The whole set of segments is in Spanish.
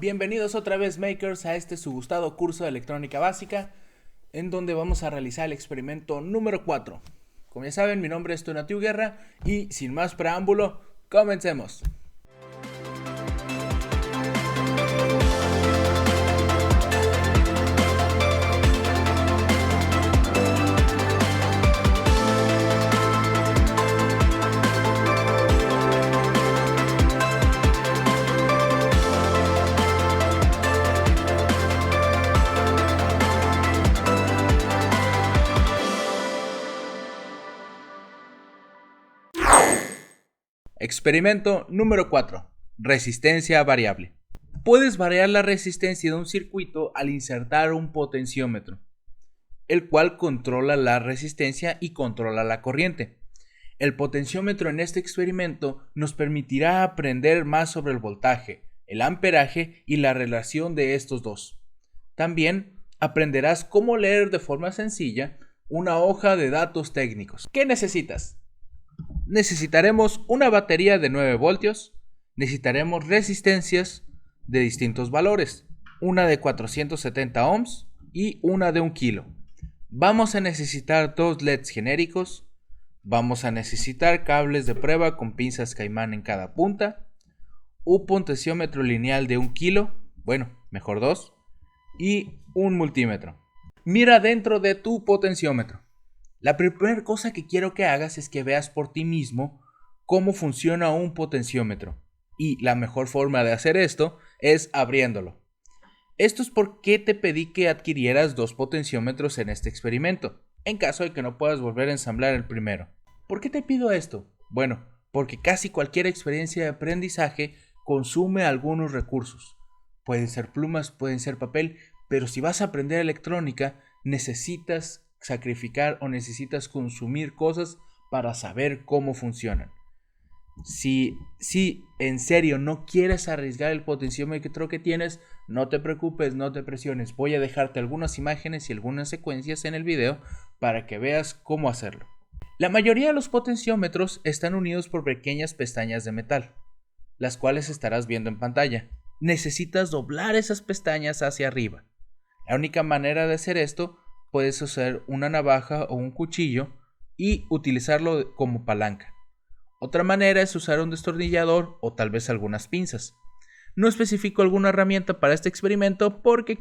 Bienvenidos otra vez, makers, a este su gustado curso de electrónica básica, en donde vamos a realizar el experimento número 4. Como ya saben, mi nombre es Tonatiu Guerra y sin más preámbulo, comencemos. Experimento número 4. Resistencia variable. Puedes variar la resistencia de un circuito al insertar un potenciómetro, el cual controla la resistencia y controla la corriente. El potenciómetro en este experimento nos permitirá aprender más sobre el voltaje, el amperaje y la relación de estos dos. También aprenderás cómo leer de forma sencilla una hoja de datos técnicos. ¿Qué necesitas? Necesitaremos una batería de 9 voltios, necesitaremos resistencias de distintos valores, una de 470 ohms y una de 1 kilo. Vamos a necesitar dos LEDs genéricos, vamos a necesitar cables de prueba con pinzas caimán en cada punta, un potenciómetro lineal de 1 kilo, mejor 2, y un multímetro. Mira dentro de tu potenciómetro. La primera cosa que quiero que hagas es que veas por ti mismo cómo funciona un potenciómetro. Y la mejor forma de hacer esto es abriéndolo. Esto es porque te pedí que adquirieras dos potenciómetros en este experimento, en caso de que no puedas volver a ensamblar el primero. ¿Por qué te pido esto? Bueno, porque casi cualquier experiencia de aprendizaje consume algunos recursos. Pueden ser plumas, pueden ser papel, pero si vas a aprender electrónica, necesitas sacrificar o necesitas consumir cosas para saber cómo funcionan. Si en serio no quieres arriesgar el potenciómetro que tienes, no te preocupes, no te presiones. Voy a dejarte algunas imágenes y algunas secuencias en el video para que veas cómo hacerlo. La mayoría de los potenciómetros están unidos por pequeñas pestañas de metal, las cuales estarás viendo en pantalla. Necesitas doblar esas pestañas hacia arriba. La única manera de hacer esto, puedes usar una navaja o un cuchillo y utilizarlo como palanca. Otra manera es usar un destornillador o tal vez algunas pinzas. No especifico alguna herramienta para este experimento porque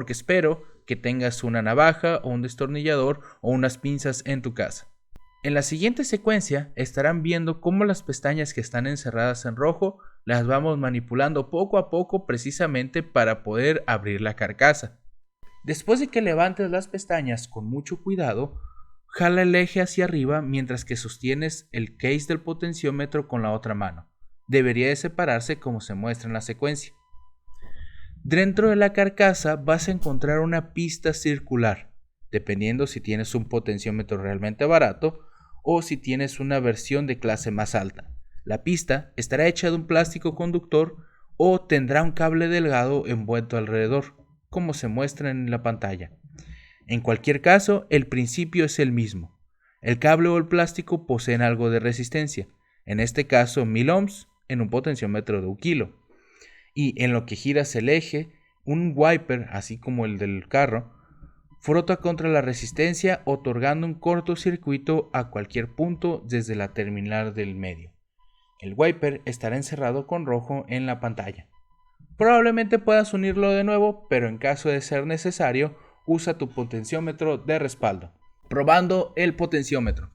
espero que tengas una navaja o un destornillador o unas pinzas en tu casa. En la siguiente secuencia estarán viendo cómo las pestañas que están encerradas en rojo las vamos manipulando poco a poco precisamente para poder abrir la carcasa. Después de que levantes las pestañas con mucho cuidado, jala el eje hacia arriba mientras que sostienes el case del potenciómetro con la otra mano. Debería de separarse como se muestra en la secuencia. Dentro de la carcasa vas a encontrar una pista circular, dependiendo si tienes un potenciómetro realmente barato o si tienes una versión de clase más alta. La pista estará hecha de un plástico conductor o tendrá un cable delgado envuelto alrededor, como se muestra en la pantalla. En cualquier caso, el principio es el mismo. El cable o el plástico poseen algo de resistencia, en este caso 1000 ohms en un potenciómetro de 1 kilo. Y en lo que giras el eje, un wiper, así como el del carro, frota contra la resistencia otorgando un cortocircuito a cualquier punto desde la terminal del medio. El wiper estará encerrado con rojo en la pantalla. Probablemente puedas unirlo de nuevo, pero en caso de ser necesario, usa tu potenciómetro de respaldo. Probando el potenciómetro.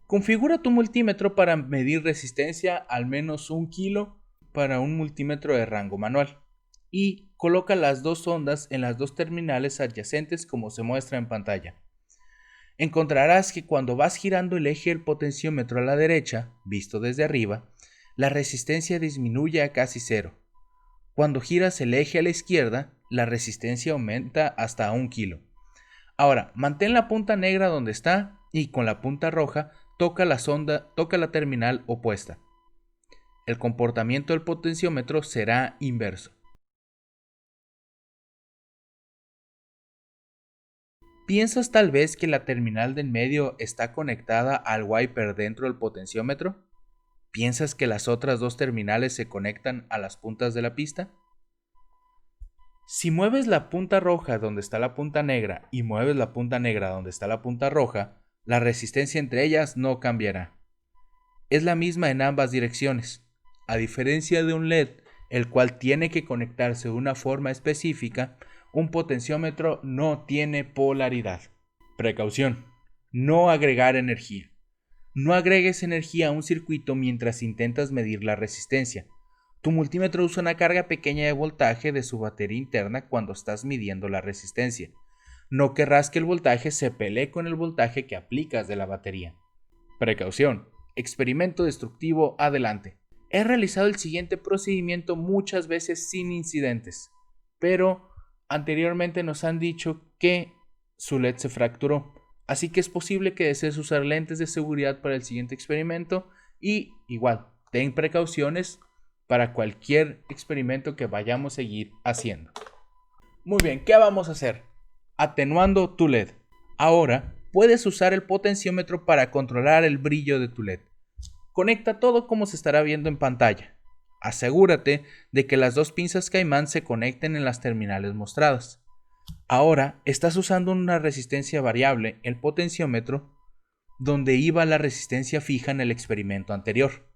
Configura tu multímetro para medir resistencia al menos 1 kilo para un multímetro de rango manual. Y coloca las dos ondas en las dos terminales adyacentes como se muestra en pantalla. Encontrarás que cuando vas girando el eje del potenciómetro a la derecha, visto desde arriba, la resistencia disminuye a casi cero. Cuando giras el eje a la izquierda, la resistencia aumenta hasta 1 kilo. Ahora, mantén la punta negra donde está y con la punta roja toca la terminal opuesta. El comportamiento del potenciómetro será inverso. ¿Piensas tal vez que la terminal del medio está conectada al wiper dentro del potenciómetro? ¿Piensas que las otras dos terminales se conectan a las puntas de la pista? Si mueves la punta roja donde está la punta negra y mueves la punta negra donde está la punta roja, la resistencia entre ellas no cambiará. Es la misma en ambas direcciones. A diferencia de un LED, el cual tiene que conectarse de una forma específica, un potenciómetro no tiene polaridad. Precaución: no agregar energía. No agregues energía a un circuito mientras intentas medir la resistencia. Tu multímetro usa una carga pequeña de voltaje de su batería interna cuando estás midiendo la resistencia. No querrás que el voltaje se pelee con el voltaje que aplicas de la batería. Precaución: experimento destructivo adelante. He realizado el siguiente procedimiento muchas veces sin incidentes, pero anteriormente nos han dicho que su LED se fracturó, así que es posible que desees usar lentes de seguridad para el siguiente experimento y igual, ten precauciones para cualquier experimento que vayamos a seguir haciendo. Muy bien, ¿qué vamos a hacer? Atenuando tu LED. Ahora puedes usar el potenciómetro para controlar el brillo de tu LED. Conecta todo como se estará viendo en pantalla. Asegúrate de que las dos pinzas caimán se conecten en las terminales mostradas. Ahora estás usando una resistencia variable, el potenciómetro, donde iba la resistencia fija en el experimento anterior.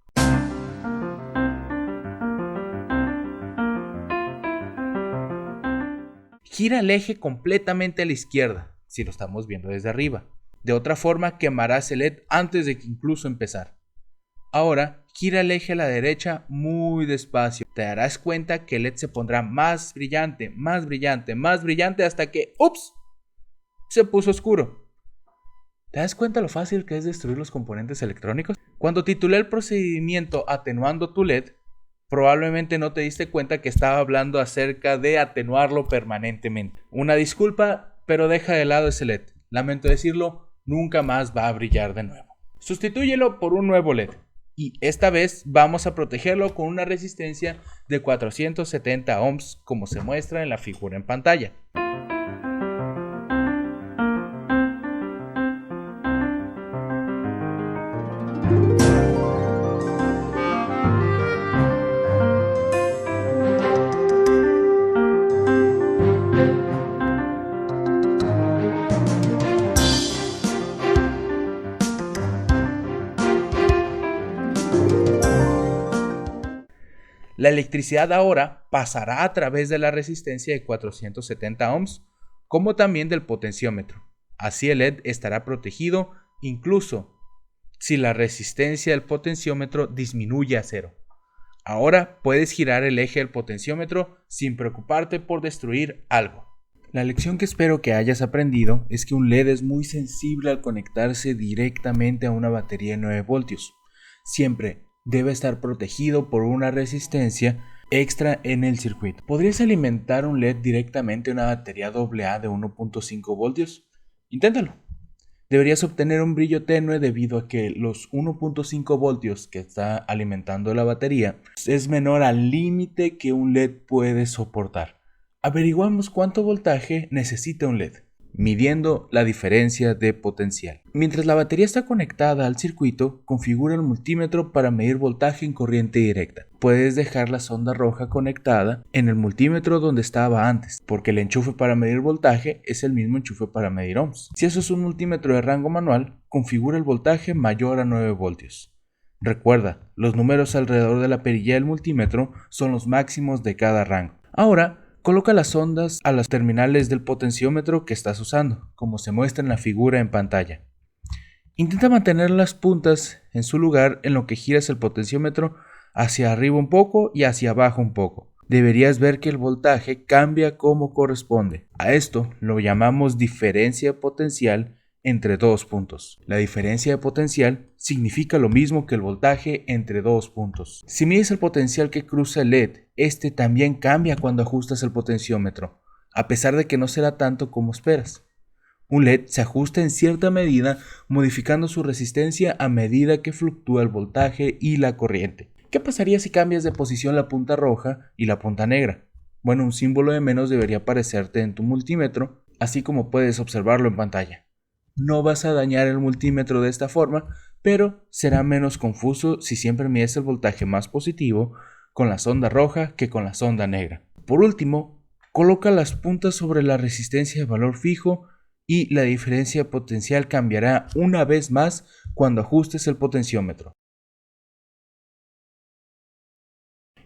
Gira el eje completamente a la izquierda, si lo estamos viendo desde arriba. De otra forma quemarás el LED antes de que incluso empezar. Ahora, gira el eje a la derecha muy despacio. Te darás cuenta que el LED se pondrá más brillante, más brillante, más brillante hasta que ¡ups! Se puso oscuro. ¿Te das cuenta lo fácil que es destruir los componentes electrónicos? Cuando titulé el procedimiento atenuando tu LED, probablemente no te diste cuenta que estaba hablando acerca de atenuarlo permanentemente. Una disculpa, pero deja de lado ese LED. Lamento decirlo, nunca más va a brillar de nuevo. Sustitúyelo por un nuevo LED. Y esta vez vamos a protegerlo con una resistencia de 470 ohms como se muestra en la figura en pantalla. La electricidad ahora pasará a través de la resistencia de 470 ohms, como también del potenciómetro. Así el LED estará protegido incluso si la resistencia del potenciómetro disminuye a cero. Ahora puedes girar el eje del potenciómetro sin preocuparte por destruir algo. La lección que espero que hayas aprendido es que un LED es muy sensible al conectarse directamente a una batería de 9 voltios. Siempre debe estar protegido por una resistencia extra en el circuito. ¿Podrías alimentar un LED directamente a una batería AA de 1.5 voltios? Inténtalo. Deberías obtener un brillo tenue debido a que los 1.5 voltios que está alimentando la batería es menor al límite que un LED puede soportar. Averiguamos cuánto voltaje necesita un LED, midiendo la diferencia de potencial. Mientras la batería está conectada al circuito, configura el multímetro para medir voltaje en corriente directa. Puedes dejar la sonda roja conectada en el multímetro donde estaba antes, porque el enchufe para medir voltaje es el mismo enchufe para medir ohms. Si eso es un multímetro de rango manual, configura el voltaje mayor a 9 voltios. Recuerda, los números alrededor de la perilla del multímetro son los máximos de cada rango. Ahora, coloca las ondas a las terminales del potenciómetro que estás usando, como se muestra en la figura en pantalla. Intenta mantener las puntas en su lugar en lo que giras el potenciómetro hacia arriba un poco y hacia abajo un poco. Deberías ver que el voltaje cambia como corresponde. A esto lo llamamos diferencia potencial entre dos puntos. La diferencia de potencial significa lo mismo que el voltaje entre dos puntos. Si mides el potencial que cruza el LED, este también cambia cuando ajustas el potenciómetro, a pesar de que no será tanto como esperas. Un LED se ajusta en cierta medida, modificando su resistencia a medida que fluctúa el voltaje y la corriente. ¿Qué pasaría si cambias de posición la punta roja y la punta negra? Bueno, un símbolo de menos debería aparecerte en tu multímetro, así como puedes observarlo en pantalla. No vas a dañar el multímetro de esta forma, pero será menos confuso si siempre mides el voltaje más positivo con la sonda roja que con la sonda negra. Por último, Coloca las puntas sobre la resistencia de valor fijo y la diferencia potencial cambiará una vez más cuando ajustes el potenciómetro.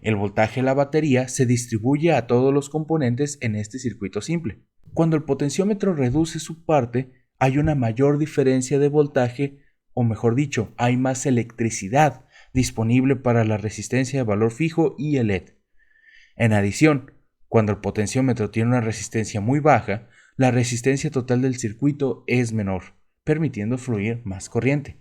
El voltaje de la batería se distribuye a todos los componentes en este circuito simple. Cuando el potenciómetro reduce su parte, hay una mayor diferencia de voltaje, o mejor dicho, hay más electricidad disponible para la resistencia de valor fijo y el LED. En adición, cuando el potenciómetro tiene una resistencia muy baja, la resistencia total del circuito es menor, permitiendo fluir más corriente.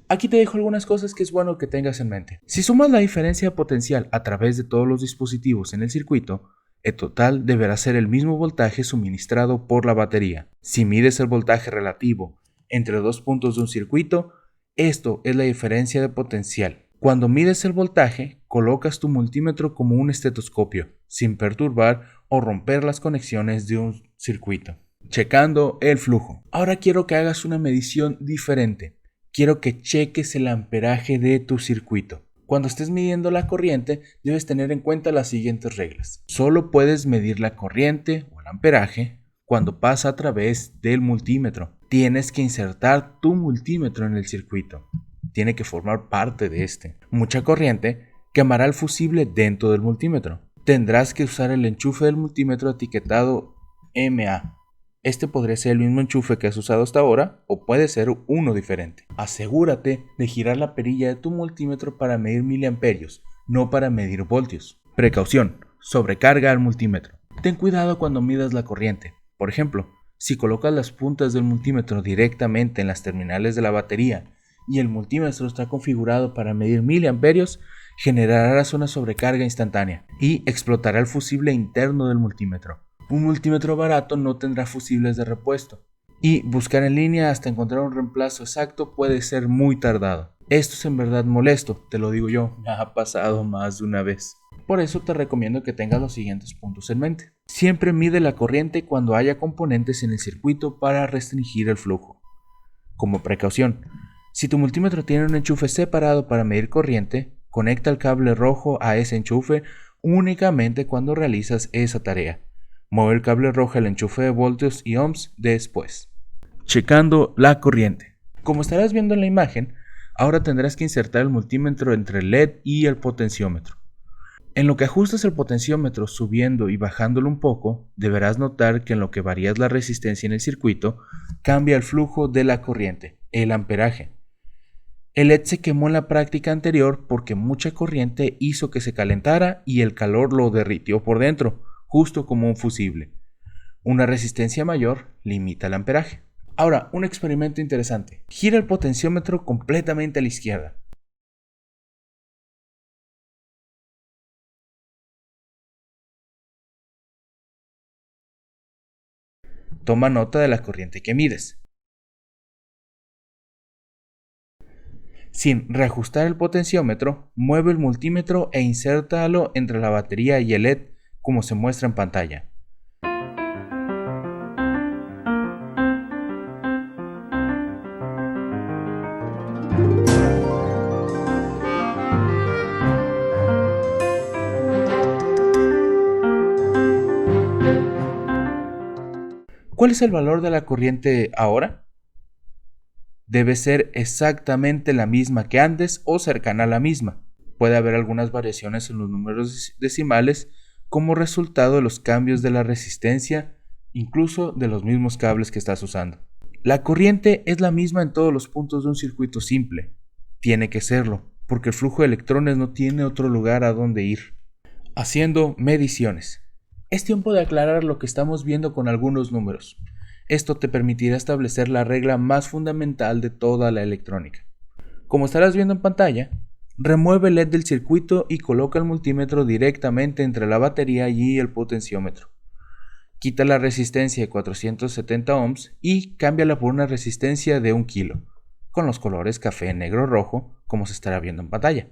Aquí te dejo algunas cosas que es bueno que tengas en mente. Si sumas la diferencia potencial a través de todos los dispositivos en el circuito, el total deberá ser el mismo voltaje suministrado por la batería. Si mides el voltaje relativo entre dos puntos de un circuito, esto es la diferencia de potencial. Cuando mides el voltaje, colocas tu multímetro como un estetoscopio, sin perturbar o romper las conexiones de un circuito. Checando el flujo. Ahora quiero que hagas una medición diferente. Quiero que cheques el amperaje de tu circuito. Cuando estés midiendo la corriente, debes tener en cuenta las siguientes reglas. Solo puedes medir la corriente o el amperaje cuando pasa a través del multímetro. Tienes que insertar tu multímetro en el circuito. Tiene que formar parte de este. Mucha corriente quemará el fusible dentro del multímetro. Tendrás que usar el enchufe del multímetro etiquetado MA. Este podría ser el mismo enchufe que has usado hasta ahora o puede ser uno diferente. Asegúrate de girar la perilla de tu multímetro para medir miliamperios, no para medir voltios. Precaución: sobrecarga al multímetro. Ten cuidado cuando midas la corriente. Por ejemplo, si colocas las puntas del multímetro directamente en las terminales de la batería y el multímetro está configurado para medir miliamperios, generarás una sobrecarga instantánea y explotará el fusible interno del multímetro. Un multímetro barato no tendrá fusibles de repuesto y buscar en línea hasta encontrar un reemplazo exacto puede ser muy tardado. Esto es en verdad molesto, te lo digo yo, me ha pasado más de una vez. Por eso te recomiendo que tengas los siguientes puntos en mente. Siempre mide la corriente cuando haya componentes en el circuito para restringir el flujo. Como precaución, si tu multímetro tiene un enchufe separado para medir corriente, conecta el cable rojo a ese enchufe únicamente cuando realizas esa tarea. Mueve el cable rojo al enchufe de voltios y ohms después. Checando la corriente. Como estarás viendo en la imagen, ahora tendrás que insertar el multímetro entre el LED y el potenciómetro. En lo que ajustas el potenciómetro subiendo y bajándolo un poco, deberás notar que en lo que varías la resistencia en el circuito, cambia el flujo de la corriente, el amperaje. El LED se quemó en la práctica anterior porque mucha corriente hizo que se calentara y el calor lo derritió por dentro, justo como un fusible. Una resistencia mayor limita el amperaje. Ahora, un experimento interesante. Gira el potenciómetro completamente a la izquierda. Toma nota de la corriente que mides. Sin reajustar el potenciómetro, mueve el multímetro e insértalo entre la batería y el LED como se muestra en pantalla. ¿Cuál es el valor de la corriente ahora? Debe ser exactamente la misma que antes o cercana a la misma. Puede haber algunas variaciones en los números decimales como resultado de los cambios de la resistencia, incluso de los mismos cables que estás usando. La corriente es la misma en todos los puntos de un circuito simple. Tiene que serlo, porque el flujo de electrones no tiene otro lugar a donde ir. Haciendo mediciones. Es tiempo de aclarar lo que estamos viendo con algunos números. Esto te permitirá establecer la regla más fundamental de toda la electrónica. Como estarás viendo en pantalla, remueve el LED del circuito y coloca el multímetro directamente entre la batería y el potenciómetro. Quita la resistencia de 470 ohms y cámbiala por una resistencia de 1 kilo, con los colores café, negro, rojo, como se estará viendo en pantalla.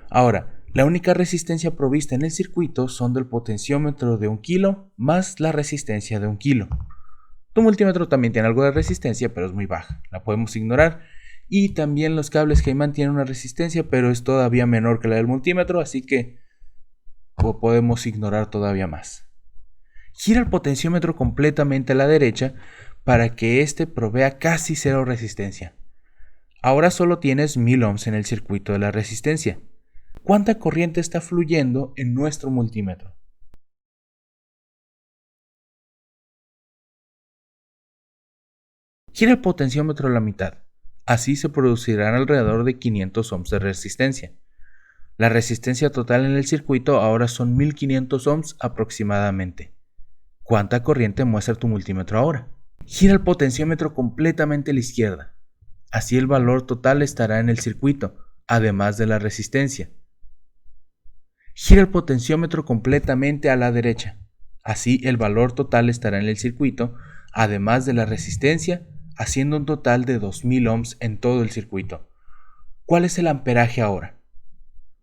Ahora, La única resistencia provista en el circuito son del potenciómetro de 1 kilo más la resistencia de 1 kilo. Tu multímetro también tiene algo de resistencia, pero es muy baja, la podemos ignorar. Y también los cables Heyman tienen una resistencia, pero es todavía menor que la del multímetro, así que podemos ignorar todavía más. Gira el potenciómetro completamente a la derecha para que éste provea casi cero resistencia. Ahora solo tienes 1000 ohms en el circuito de la resistencia. ¿Cuánta corriente está fluyendo en nuestro multímetro? Gira el potenciómetro a la mitad. Así se producirán alrededor de 500 ohms de resistencia. La resistencia total en el circuito ahora son 1500 ohms aproximadamente. ¿Cuánta corriente muestra tu multímetro ahora? Gira el potenciómetro completamente a la izquierda. Así el valor total estará en el circuito, además de la resistencia. Gira el potenciómetro completamente a la derecha. Así el valor total estará en el circuito, además de la resistencia, haciendo un total de 2000 ohms en todo el circuito. ¿Cuál es el amperaje ahora?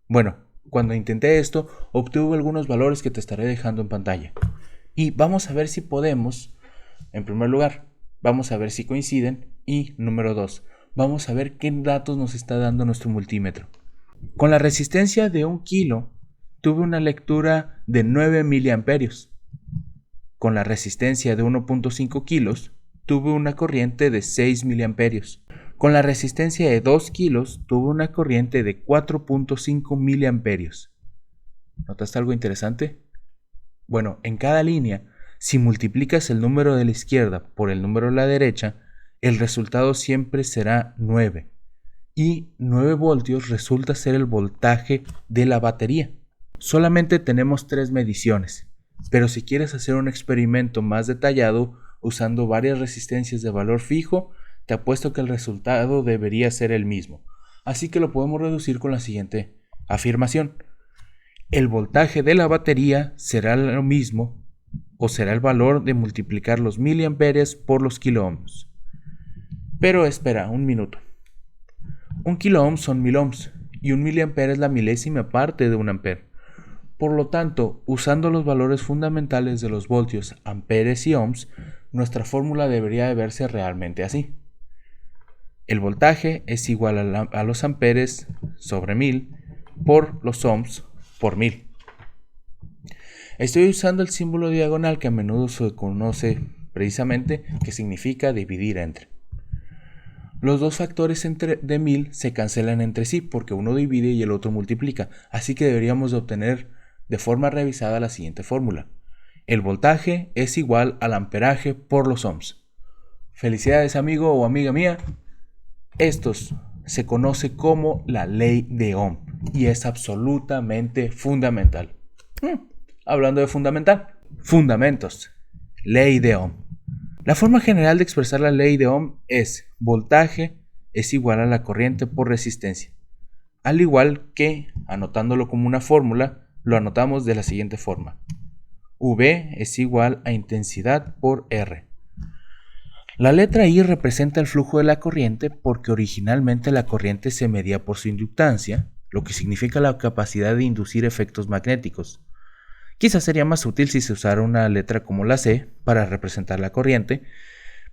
Bueno, cuando intenté esto, obtuve algunos valores que te estaré dejando en pantalla. Y vamos a ver si podemos, en primer lugar, vamos a ver si coinciden. Y número 2, vamos a ver qué datos nos está dando nuestro multímetro. Con la resistencia de 1 kilo, tuve una lectura de 9 miliamperios. Con la resistencia de 1.5 kilos, tuve una corriente de 6 miliamperios. Con la resistencia de 2 kilos, tuve una corriente de 4.5 miliamperios. ¿Notaste algo interesante? Bueno, en cada línea, si multiplicas el número de la izquierda por el número de la derecha, el resultado siempre será 9. Y 9 voltios resulta ser el voltaje de la batería. Solamente tenemos 3 mediciones, pero si quieres hacer un experimento más detallado usando varias resistencias de valor fijo, te apuesto que el resultado debería ser el mismo. Así que lo podemos reducir con la siguiente afirmación. El voltaje de la batería será lo mismo, o será el valor de multiplicar los miliamperes por los kiloohms. Pero espera un minuto. 1 kiloohm son 1000 ohms y 1 miliampere es la milésima parte de un ampere. Por lo tanto, usando los valores fundamentales de los voltios, amperes y ohms, nuestra fórmula debería de verse realmente así. El voltaje es igual a los amperes sobre 1000 por los ohms por 1000. Estoy usando el símbolo diagonal que a menudo se conoce precisamente, que significa dividir entre. Los dos factores de 1000 se cancelan entre sí porque uno divide y el otro multiplica, así que deberíamos de obtener de forma revisada la siguiente fórmula. El voltaje es igual al amperaje por los ohms. Felicidades, amigo o amiga mía. Esto se conoce como la ley de Ohm y es absolutamente fundamental. Hablando de fundamental, fundamentos, ley de Ohm. La forma general de expresar la ley de Ohm es voltaje es igual a la corriente por resistencia. Al igual que, anotándolo como una fórmula, lo anotamos de la siguiente forma. V es igual a intensidad por R. La letra I representa el flujo de la corriente porque originalmente la corriente se medía por su inductancia, lo que significa la capacidad de inducir efectos magnéticos. Quizás sería más útil si se usara una letra como la C para representar la corriente,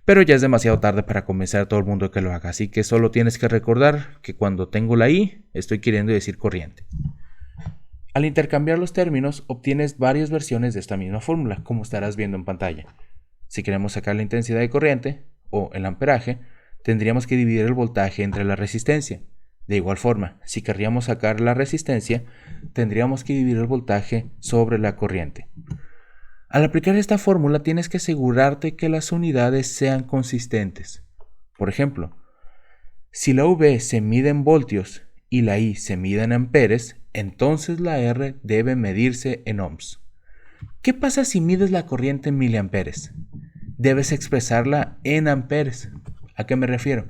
pero ya es demasiado tarde para convencer a todo el mundo de que lo haga, así que solo tienes que recordar que cuando tengo la I estoy queriendo decir corriente. Al intercambiar los términos obtienes varias versiones de esta misma fórmula, como estarás viendo en pantalla. Si queremos sacar la intensidad de corriente, o el amperaje, tendríamos que dividir el voltaje entre la resistencia. De igual forma, si querríamos sacar la resistencia, tendríamos que dividir el voltaje sobre la corriente. Al aplicar esta fórmula tienes que asegurarte que las unidades sean consistentes. Por ejemplo, si la V se mide en voltios y la I se mide en amperes, entonces la R debe medirse en ohms. ¿Qué pasa si mides la corriente en miliamperes? Debes expresarla en amperes. ¿A qué me refiero?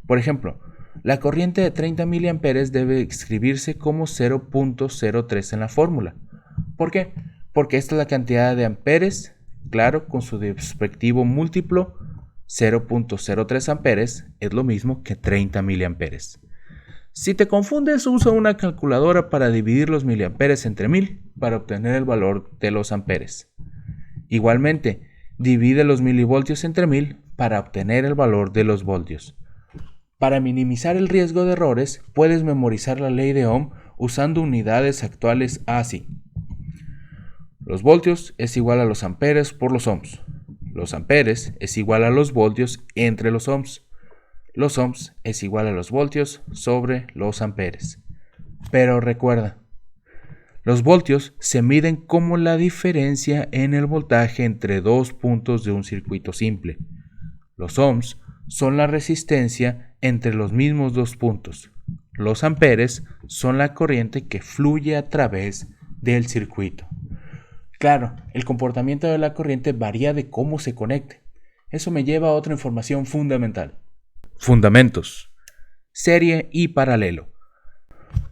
Por ejemplo, la corriente de 30 miliamperes debe escribirse como 0.03 en la fórmula. ¿Por qué? Porque esta es la cantidad de amperes, claro, con su respectivo múltiplo, 0.03 amperes es lo mismo que 30 miliamperes. Si te confundes, usa una calculadora para dividir los miliamperes entre 1000 para obtener el valor de los amperes. Igualmente, divide los milivoltios entre 1000 para obtener el valor de los voltios. Para minimizar el riesgo de errores, puedes memorizar la ley de Ohm usando unidades actuales así. Los voltios es igual a los amperes por los ohms. Los amperes es igual a los voltios entre los ohms. Los ohms es igual a los voltios sobre los amperes. Pero recuerda, los voltios se miden como la diferencia en el voltaje entre dos puntos de un circuito simple. Los ohms son la resistencia entre los mismos dos puntos. Los amperes son la corriente que fluye a través del circuito. Claro, el comportamiento de la corriente varía de cómo se conecte. Eso me lleva a otra información fundamental. Fundamentos. Serie y paralelo.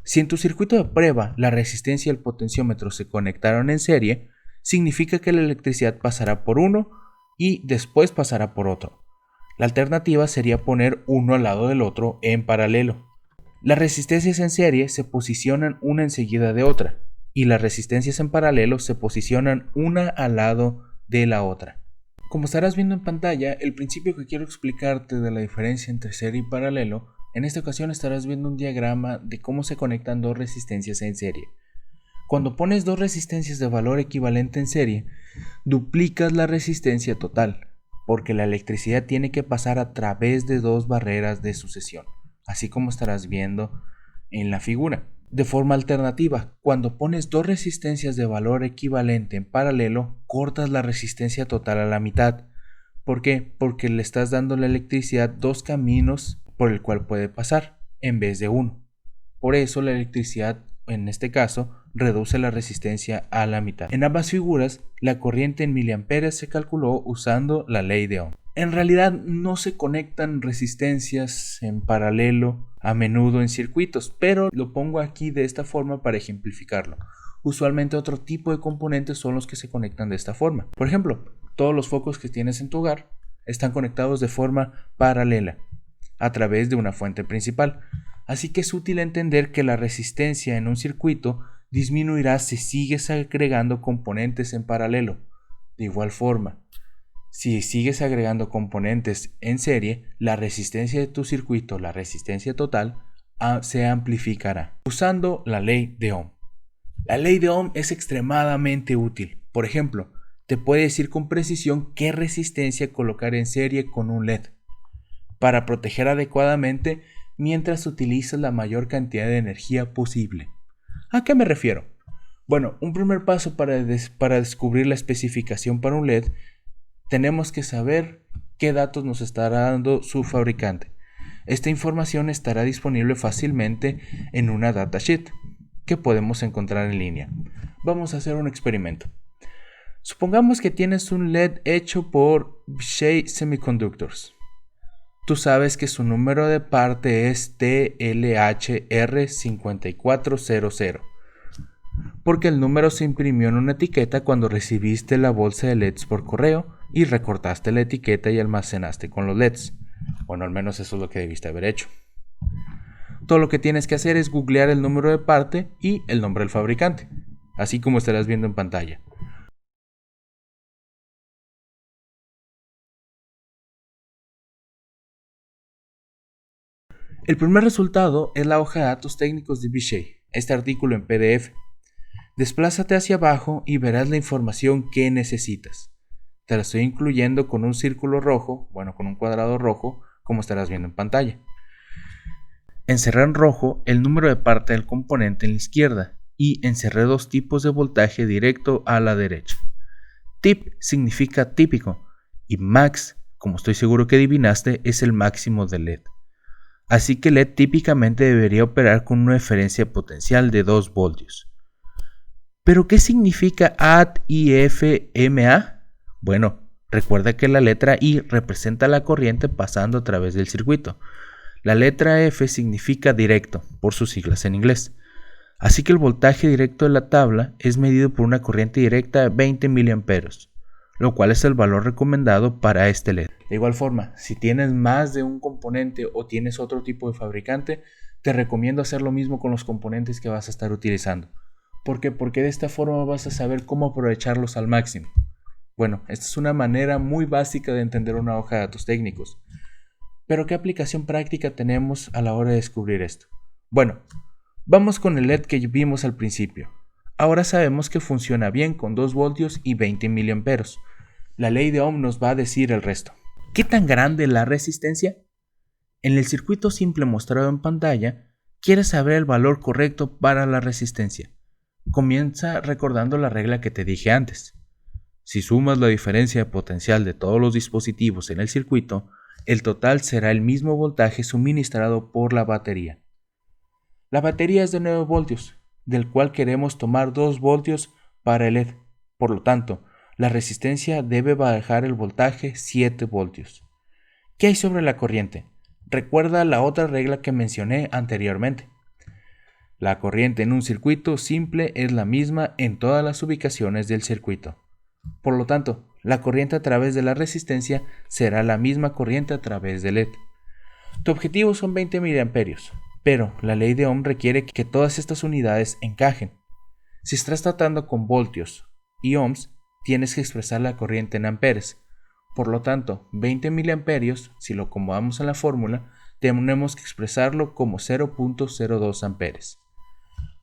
Si en tu circuito de prueba la resistencia y el potenciómetro se conectaron en serie, significa que la electricidad pasará por uno y después pasará por otro. La alternativa sería poner uno al lado del otro en paralelo. Las resistencias en serie se posicionan una enseguida de otra y las resistencias en paralelo se posicionan una al lado de la otra. Como estarás viendo en pantalla, el principio que quiero explicarte de la diferencia entre serie y paralelo, en esta ocasión estarás viendo un diagrama de cómo se conectan dos resistencias en serie. Cuando pones dos resistencias de valor equivalente en serie, duplicas la resistencia total, porque la electricidad tiene que pasar a través de dos barreras de sucesión, así como estarás viendo en la figura. De forma alternativa, cuando pones dos resistencias de valor equivalente en paralelo, cortas la resistencia total a la mitad. ¿Por qué? Porque le estás dando a la electricidad dos caminos por el cual puede pasar, en vez de uno. Por eso la electricidad, en este caso, reduce la resistencia a la mitad. En ambas figuras, la corriente en miliamperes se calculó usando la ley de Ohm. En realidad no se conectan resistencias en paralelo a menudo en circuitos, pero lo pongo aquí de esta forma para ejemplificarlo. Usualmente otro tipo de componentes son los que se conectan de esta forma. Por ejemplo, todos los focos que tienes en tu hogar están conectados de forma paralela a través de una fuente principal. Así que es útil entender que la resistencia en un circuito disminuirá si sigues agregando componentes en paralelo. De igual forma, si sigues agregando componentes en serie, la resistencia de tu circuito, la resistencia total, se amplificará usando la ley de Ohm. La ley de Ohm es extremadamente útil. Por ejemplo, te puede decir con precisión qué resistencia colocar en serie con un LED para proteger adecuadamente mientras utilizas la mayor cantidad de energía posible. ¿A qué me refiero? Bueno, un primer paso para descubrir la especificación para un LED, tenemos que saber qué datos nos estará dando su fabricante. Esta información estará disponible fácilmente en una datasheet que podemos encontrar en línea. Vamos a hacer un experimento. Supongamos que tienes un LED hecho por Vishay Semiconductors. Tú sabes que su número de parte es TLHR5400, porque el número se imprimió en una etiqueta cuando recibiste la bolsa de LEDs por correo y recortaste la etiqueta y almacenaste con los LEDs. Bueno, al menos eso es lo que debiste haber hecho. Todo lo que tienes que hacer es googlear el número de parte y el nombre del fabricante, así como estarás viendo en pantalla. El primer resultado es la hoja de datos técnicos de Vishay, este artículo en PDF. Desplázate hacia abajo y verás la información que necesitas. Te la estoy incluyendo con un círculo rojo, con un cuadrado rojo, como estarás viendo en pantalla. Encerré en rojo el número de parte del componente en la izquierda y encerré dos tipos de voltaje directo a la derecha. Tip significa típico y max, como estoy seguro que adivinaste, es el máximo de LED. Así que LED típicamente debería operar con una diferencia potencial de 2 voltios. ¿Pero qué significa ADIFMA? Bueno, recuerda que la letra I representa la corriente pasando a través del circuito. La letra F significa directo, por sus siglas en inglés. Así que el voltaje directo de la tabla es medido por una corriente directa de 20 mA, lo cual es el valor recomendado para este LED. De igual forma, si tienes más de un componente o tienes otro tipo de fabricante, te recomiendo hacer lo mismo con los componentes que vas a estar utilizando. ¿Por qué? Porque de esta forma vas a saber cómo aprovecharlos al máximo. Bueno, esta es una manera muy básica de entender una hoja de datos técnicos. Pero ¿qué aplicación práctica tenemos a la hora de descubrir esto? Bueno, vamos con el LED que vimos al principio. Ahora sabemos que funciona bien con 2 voltios y 20 miliamperes. La ley de Ohm nos va a decir el resto. ¿Qué tan grande es la resistencia? En el circuito simple mostrado en pantalla, quieres saber el valor correcto para la resistencia. Comienza recordando la regla que te dije antes. Si sumas la diferencia potencial de todos los dispositivos en el circuito, el total será el mismo voltaje suministrado por la batería. La batería es de 9 voltios, del cual queremos tomar 2 voltios para el LED. Por lo tanto, la resistencia debe bajar el voltaje 7 voltios. ¿Qué hay sobre la corriente? Recuerda la otra regla que mencioné anteriormente. La corriente en un circuito simple es la misma en todas las ubicaciones del circuito. Por lo tanto, la corriente a través de la resistencia será la misma corriente a través del LED. Tu objetivo son 20 miliamperios, pero la ley de Ohm requiere que todas estas unidades encajen. Si estás tratando con voltios y ohms, tienes que expresar la corriente en amperes. Por lo tanto, 20 miliamperios, si lo acomodamos en la fórmula, tenemos que expresarlo como 0.02 amperes.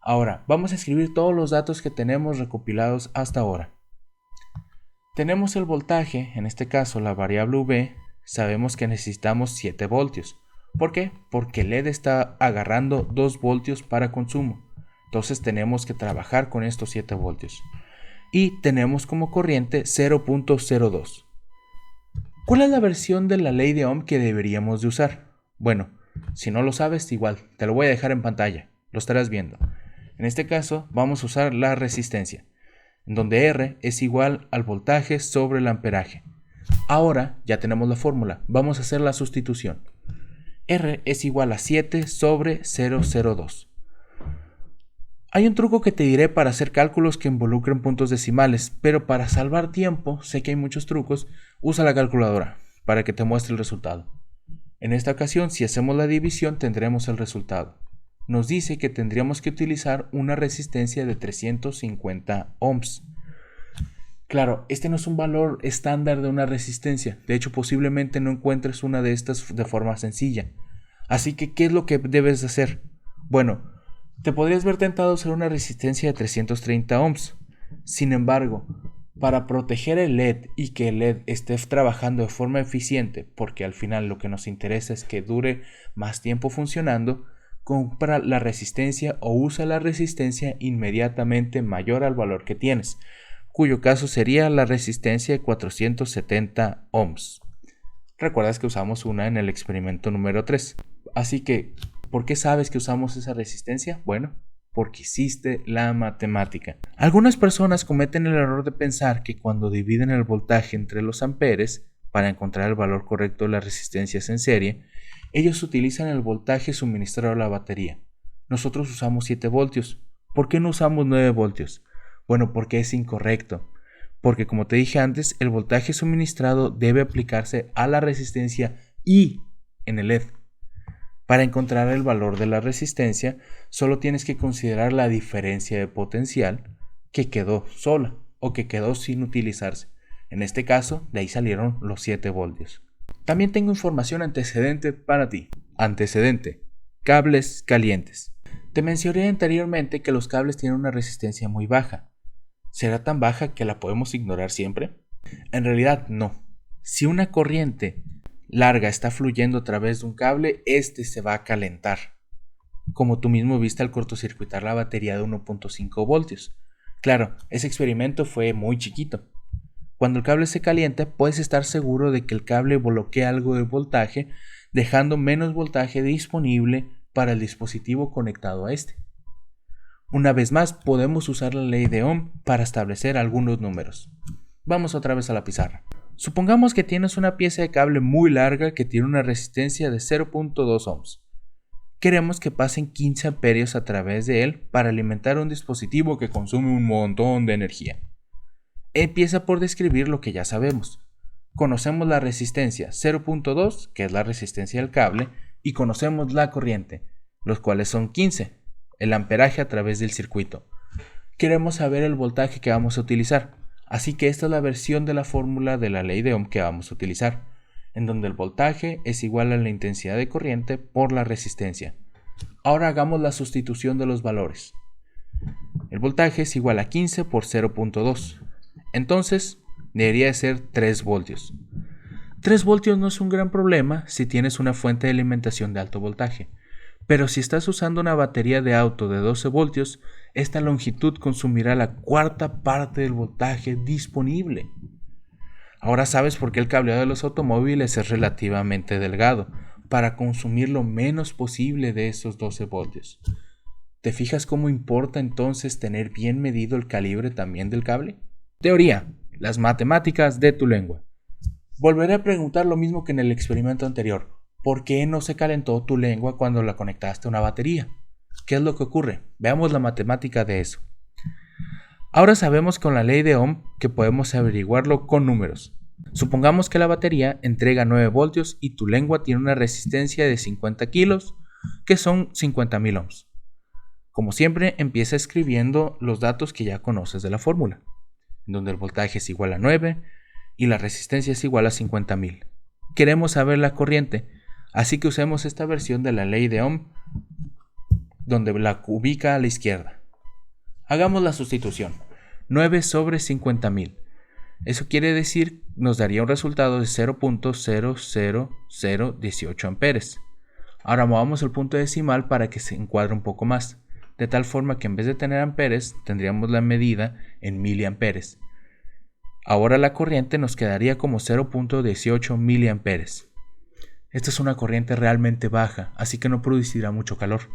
Ahora, vamos a escribir todos los datos que tenemos recopilados hasta ahora. Tenemos el voltaje, en este caso la variable V, sabemos que necesitamos 7 voltios. ¿Por qué? Porque el LED está agarrando 2 voltios para consumo. Entonces tenemos que trabajar con estos 7 voltios. Y tenemos como corriente 0.02. ¿Cuál es la versión de la ley de Ohm que deberíamos de usar? Bueno, si no lo sabes, igual, te lo voy a dejar en pantalla, lo estarás viendo. En este caso, vamos a usar la resistencia, en donde R es igual al voltaje sobre el amperaje. Ahora ya tenemos la fórmula, vamos a hacer la sustitución. R es igual a 7 sobre 0.02. Hay un truco que te diré para hacer cálculos que involucren puntos decimales, pero para salvar tiempo, sé que hay muchos trucos, usa la calculadora para que te muestre el resultado. En esta ocasión, si hacemos la división, tendremos el resultado. Nos dice que tendríamos que utilizar una resistencia de 350 ohms. Claro, este no es un valor estándar de una resistencia, de hecho posiblemente no encuentres una de estas de forma sencilla. Así que, ¿qué es lo que debes hacer? Bueno, te podrías ver tentado a usar una resistencia de 330 ohms. Sin embargo, para proteger el LED y que el LED esté trabajando de forma eficiente, porque al final lo que nos interesa es que dure más tiempo funcionando, compra la resistencia o usa la resistencia inmediatamente mayor al valor que tienes, cuyo caso sería la resistencia de 470 ohms. Recuerdas que usamos una en el experimento número 3. Así que, ¿por qué sabes que usamos esa resistencia? Bueno, porque hiciste la matemática. Algunas personas cometen el error de pensar que cuando dividen el voltaje entre los amperes para encontrar el valor correcto de las resistencias en serie, ellos utilizan el voltaje suministrado a la batería. Nosotros usamos 7 voltios. ¿Por qué no usamos 9 voltios? Bueno, porque es incorrecto. Porque como te dije antes, el voltaje suministrado debe aplicarse a la resistencia y en el LED. Para encontrar el valor de la resistencia, solo tienes que considerar la diferencia de potencial que quedó sola o que quedó sin utilizarse. En este caso, de ahí salieron los 7 voltios. También tengo información antecedente para ti. Antecedente: cables calientes. Te mencioné anteriormente que los cables tienen una resistencia muy baja. ¿Será tan baja que la podemos ignorar siempre? En realidad no. Si una corriente larga está fluyendo a través de un cable, este se va a calentar, como tú mismo viste al cortocircuitar la batería de 1.5 voltios. Claro, ese experimento fue muy chiquito. Cuando el cable se calienta, puedes estar seguro de que el cable bloquea algo de voltaje, dejando menos voltaje disponible para el dispositivo conectado a este. Una vez más, podemos usar la ley de Ohm para establecer algunos números. Vamos otra vez a la pizarra. Supongamos que tienes una pieza de cable muy larga que tiene una resistencia de 0.2 ohms. Queremos que pasen 15 amperios a través de él para alimentar un dispositivo que consume un montón de energía. Empieza por describir lo que ya sabemos. Conocemos la resistencia 0.2, que es la resistencia del cable, y conocemos la corriente los cuales son 15, el amperaje a través del circuito. Queremos saber el voltaje que vamos a utilizar, así que esta es la versión de la fórmula de la ley de Ohm que vamos a utilizar, en donde el voltaje es igual a la intensidad de corriente por la resistencia. Ahora hagamos la sustitución de los valores. El voltaje es igual a 15 por 0.2, entonces debería ser 3 voltios. 3 voltios no es un gran problema si tienes una fuente de alimentación de alto voltaje, pero si estás usando una batería de auto de 12 voltios, esta longitud consumirá la cuarta parte del voltaje disponible. Ahora sabes por qué el cableado de los automóviles es relativamente delgado, para consumir lo menos posible de esos 12 voltios. ¿Te fijas cómo importa entonces tener bien medido el calibre también del cable? Teoría: las matemáticas de tu lengua. Volveré a preguntar lo mismo que en el experimento anterior. ¿Por qué no se calentó tu lengua cuando la conectaste a una batería? ¿Qué es lo que ocurre? Veamos la matemática de eso. Ahora sabemos con la ley de Ohm que podemos averiguarlo con números. Supongamos que la batería entrega 9 voltios y tu lengua tiene una resistencia de 50 kilos, que son 50.000 ohms. Como siempre, empieza escribiendo los datos que ya conoces de la fórmula, donde el voltaje es igual a 9 y la resistencia es igual a 50.000. Queremos saber la corriente, así que usemos esta versión de la ley de Ohm, donde la ubica a la izquierda. Hagamos la sustitución. 9 sobre 50.000. Eso quiere decir, nos daría un resultado de 0.00018 amperes. Ahora movamos el punto decimal para que se encuadre un poco más, de tal forma que en vez de tener amperes, tendríamos la medida en miliamperes. Ahora la corriente nos quedaría como 0.18 miliamperes. Esta es una corriente realmente baja, así que no producirá mucho calor.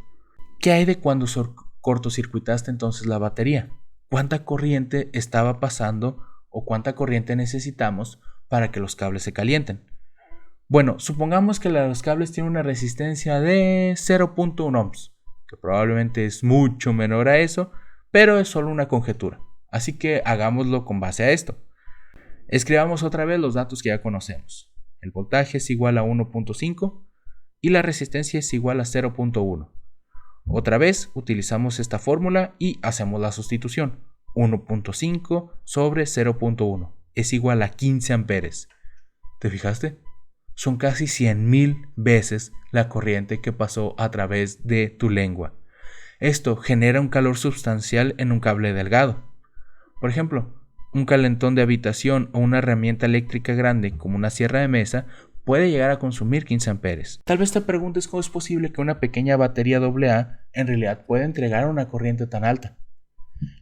¿Qué hay de cuando cortocircuitaste entonces la batería? ¿Cuánta corriente estaba pasando o cuánta corriente necesitamos para que los cables se calienten? Bueno, supongamos que los cables tienen una resistencia de 0.1 ohms, que probablemente es mucho menor a eso, pero es solo una conjetura. Así que hagámoslo con base a esto. Escribamos otra vez los datos que ya conocemos. El voltaje es igual a 1.5 y la resistencia es igual a 0.1. Otra vez utilizamos esta fórmula y hacemos la sustitución. 1.5 sobre 0.1 es igual a 15 amperes. ¿Te fijaste? Son casi 100.000 veces la corriente que pasó a través de tu lengua. Esto genera un calor sustancial en un cable delgado. Por ejemplo, un calentón de habitación o una herramienta eléctrica grande como una sierra de mesa puede llegar a consumir 15 amperes. Tal vez te preguntes cómo es posible que una pequeña batería AA en realidad pueda entregar una corriente tan alta.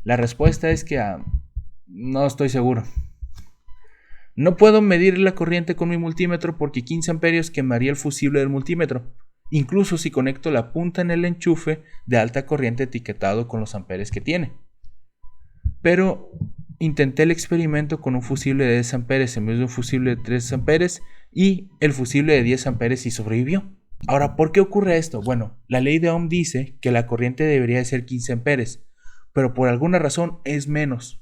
La respuesta es que no estoy seguro. No puedo medir la corriente con mi multímetro porque 15 amperios quemaría el fusible del multímetro, incluso si conecto la punta en el enchufe de alta corriente etiquetado con los amperes que tiene. Pero intenté el experimento con un fusible de 10 amperes en vez de un fusible de 3 amperes y el fusible de 10 amperes sí sobrevivió. Ahora, ¿por qué ocurre esto? Bueno, la ley de Ohm dice que la corriente debería de ser 15 amperes, pero por alguna razón es menos.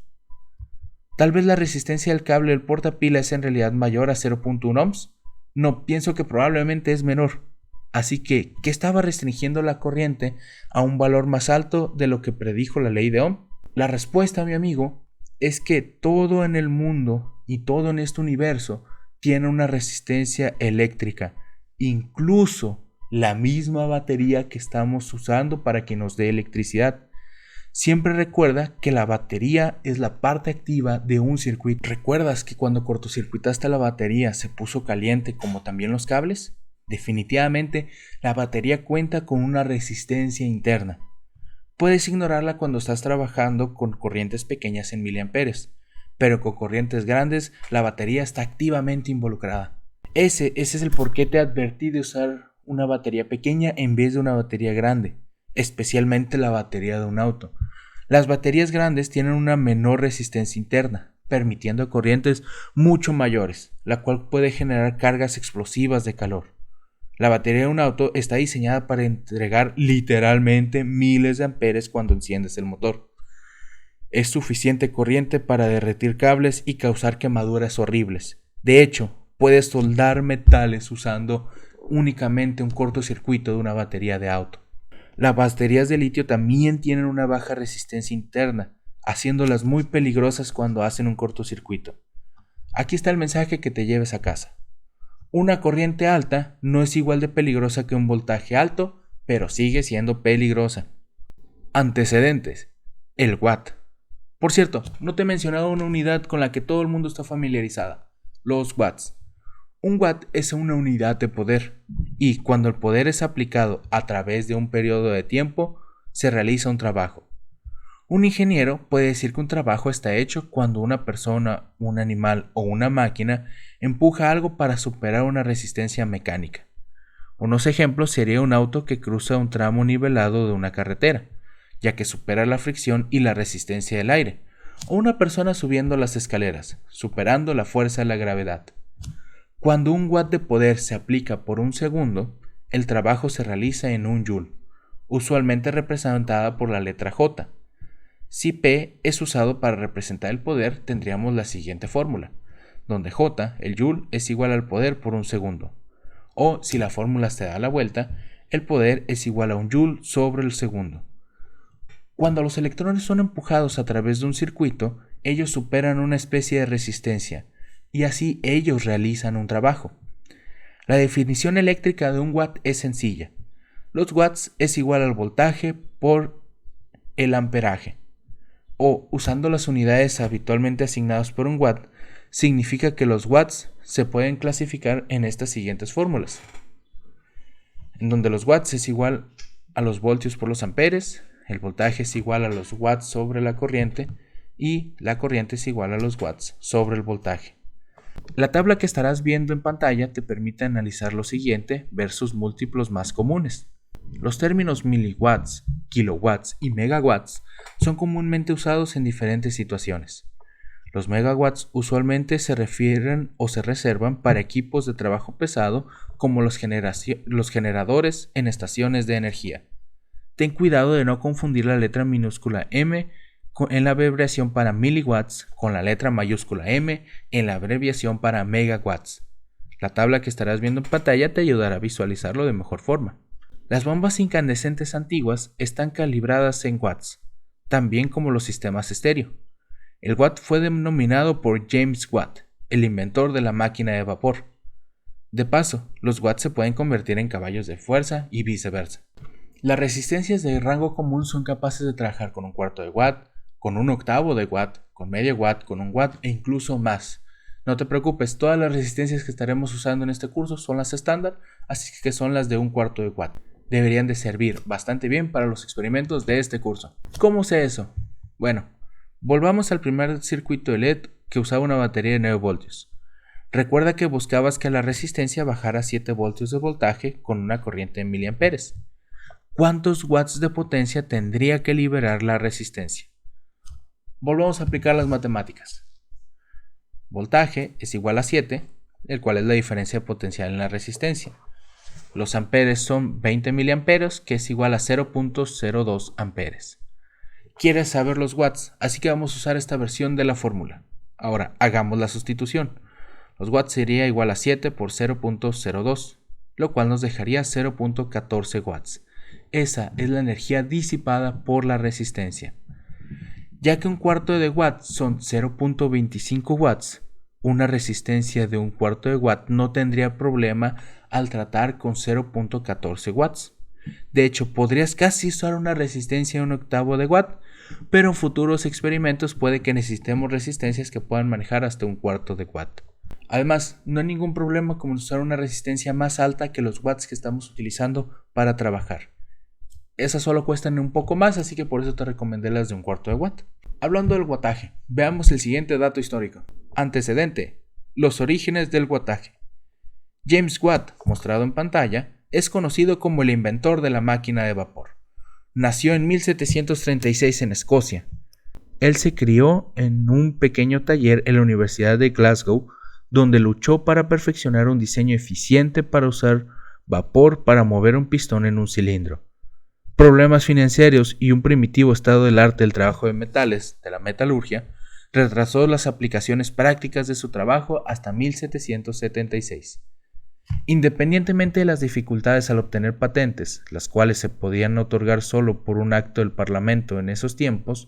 Tal vez la resistencia del cable del portapila es en realidad mayor a 0.1 ohms. No, pienso que probablemente es menor. Así que, ¿qué estaba restringiendo la corriente a un valor más alto de lo que predijo la ley de Ohm? La respuesta, mi amigo, es que todo en el mundo y todo en este universo tiene una resistencia eléctrica, incluso la misma batería que estamos usando para que nos dé electricidad. Siempre recuerda que la batería es la parte activa de un circuito. ¿Recuerdas que cuando cortocircuitaste la batería se puso caliente como también los cables? Definitivamente, la batería cuenta con una resistencia interna. Puedes ignorarla cuando estás trabajando con corrientes pequeñas en miliamperes, pero con corrientes grandes la batería está activamente involucrada. Ese es el por qué te advertí de usar una batería pequeña en vez de una batería grande, especialmente la batería de un auto. Las baterías grandes tienen una menor resistencia interna, permitiendo corrientes mucho mayores, la cual puede generar cargas explosivas de calor. La batería de un auto está diseñada para entregar literalmente miles de amperes cuando enciendes el motor. Es suficiente corriente para derretir cables y causar quemaduras horribles. De hecho, puedes soldar metales usando únicamente un cortocircuito de una batería de auto. Las baterías de litio también tienen una baja resistencia interna, haciéndolas muy peligrosas cuando hacen un cortocircuito. Aquí está el mensaje que te lleves a casa. Una corriente alta no es igual de peligrosa que un voltaje alto, pero sigue siendo peligrosa. Antecedentes. El watt. Por cierto, no te he mencionado una unidad con la que todo el mundo está familiarizada. Los watts. Un watt es una unidad de poder, y cuando el poder es aplicado a través de un periodo de tiempo, se realiza un trabajo. Un ingeniero puede decir que un trabajo está hecho cuando una persona, un animal o una máquina empuja algo para superar una resistencia mecánica. Unos ejemplos sería un auto que cruza un tramo nivelado de una carretera, ya que supera la fricción y la resistencia del aire, o una persona subiendo las escaleras, superando la fuerza de la gravedad. Cuando un watt de poder se aplica por un segundo, el trabajo se realiza en un joule, usualmente representada por la letra J. Si P es usado para representar el poder, tendríamos la siguiente fórmula, donde J, el joule, es igual al poder por un segundo. O, si la fórmula se da la vuelta, el poder es igual a un joule sobre el segundo. Cuando los electrones son empujados a través de un circuito, ellos superan una especie de resistencia, y así ellos realizan un trabajo. La definición eléctrica de un watt es sencilla. Los watts es igual al voltaje por el amperaje. O, usando las unidades habitualmente asignadas por un watt, significa que los watts se pueden clasificar en estas siguientes fórmulas, en donde los watts es igual a los voltios por los amperes, el voltaje es igual a los watts sobre la corriente y la corriente es igual a los watts sobre el voltaje. La tabla que estarás viendo en pantalla te permite analizar lo siguiente versus múltiplos más comunes. Los términos miliwatts, kilowatts y megawatts son comúnmente usados en diferentes situaciones. Los megawatts usualmente se refieren o se reservan para equipos de trabajo pesado como los generadores en estaciones de energía. Ten cuidado de no confundir la letra minúscula M en la abreviación para miliwatts con la letra mayúscula M en la abreviación para megawatts. La tabla que estarás viendo en pantalla te ayudará a visualizarlo de mejor forma. Las bombas incandescentes antiguas están calibradas en watts, también como los sistemas estéreo. El watt fue denominado por James Watt, el inventor de la máquina de vapor. De paso, los watts se pueden convertir en caballos de fuerza y viceversa. Las resistencias de rango común son capaces de trabajar con un cuarto de watt, con un octavo de watt, con medio watt, con un watt e incluso más. No te preocupes, todas las resistencias que estaremos usando en este curso son las estándar, así que son las de un cuarto de watt. Deberían de servir bastante bien para los experimentos de este curso. ¿Cómo sé eso? Bueno, volvamos al primer circuito de LED que usaba una batería de 9 voltios. Recuerda que buscabas que la resistencia bajara a 7 voltios de voltaje con una corriente de miliamperes. ¿Cuántos watts de potencia tendría que liberar la resistencia? Volvamos a aplicar las matemáticas. Voltaje es igual a 7, el cual es la diferencia potencial en la resistencia. Los amperes son 20 miliamperes, que es igual a 0.02 amperes. Quieres saber los watts, así que vamos a usar esta versión de la fórmula. Ahora, hagamos la sustitución. Los watts sería igual a 7 por 0.02, lo cual nos dejaría 0.14 watts. Esa es la energía disipada por la resistencia. Ya que un cuarto de watt son 0.25 watts, una resistencia de un cuarto de watt no tendría problema al tratar con 0.14 watts. De hecho, podrías casi usar una resistencia de un octavo de watt, pero en futuros experimentos puede que necesitemos resistencias que puedan manejar hasta un cuarto de watt. Además, no hay ningún problema con usar una resistencia más alta que los watts que estamos utilizando para trabajar. Esas solo cuestan un poco más, así que por eso te recomendé las de un cuarto de watt. Hablando del wattaje, veamos el siguiente dato histórico. Antecedente: los orígenes del wattaje. James Watt, mostrado en pantalla, es conocido como el inventor de la máquina de vapor. Nació en 1736 en Escocia. Él se crió en un pequeño taller en la Universidad de Glasgow, donde luchó para perfeccionar un diseño eficiente para usar vapor para mover un pistón en un cilindro. Problemas financieros y un primitivo estado del arte del trabajo de metales, de la metalurgia, retrasó las aplicaciones prácticas de su trabajo hasta 1776. Independientemente de las dificultades al obtener patentes, las cuales se podían otorgar solo por un acto del Parlamento en esos tiempos,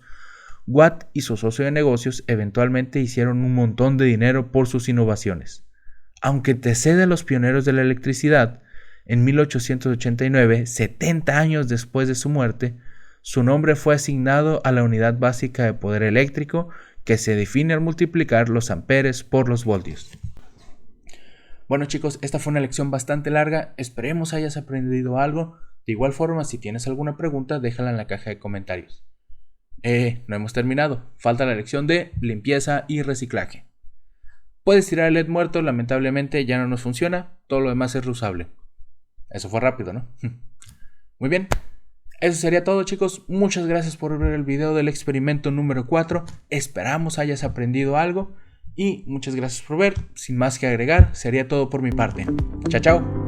Watt y su socio de negocios eventualmente hicieron un montón de dinero por sus innovaciones. Aunque antecede a los pioneros de la electricidad, en 1889, 70 años después de su muerte, su nombre fue asignado a la unidad básica de poder eléctrico que se define al multiplicar los amperes por los voltios. Bueno chicos, esta fue una lección bastante larga, esperemos hayas aprendido algo. De igual forma, si tienes alguna pregunta, déjala en la caja de comentarios. No hemos terminado, falta la lección de limpieza y reciclaje. Puedes tirar el LED muerto, lamentablemente ya no nos funciona, todo lo demás es reusable. Eso fue rápido, ¿no? Muy bien, eso sería todo chicos, muchas gracias por ver el video del experimento número 4, esperamos hayas aprendido algo y muchas gracias por ver, sin más que agregar, sería todo por mi parte. Chao, chao.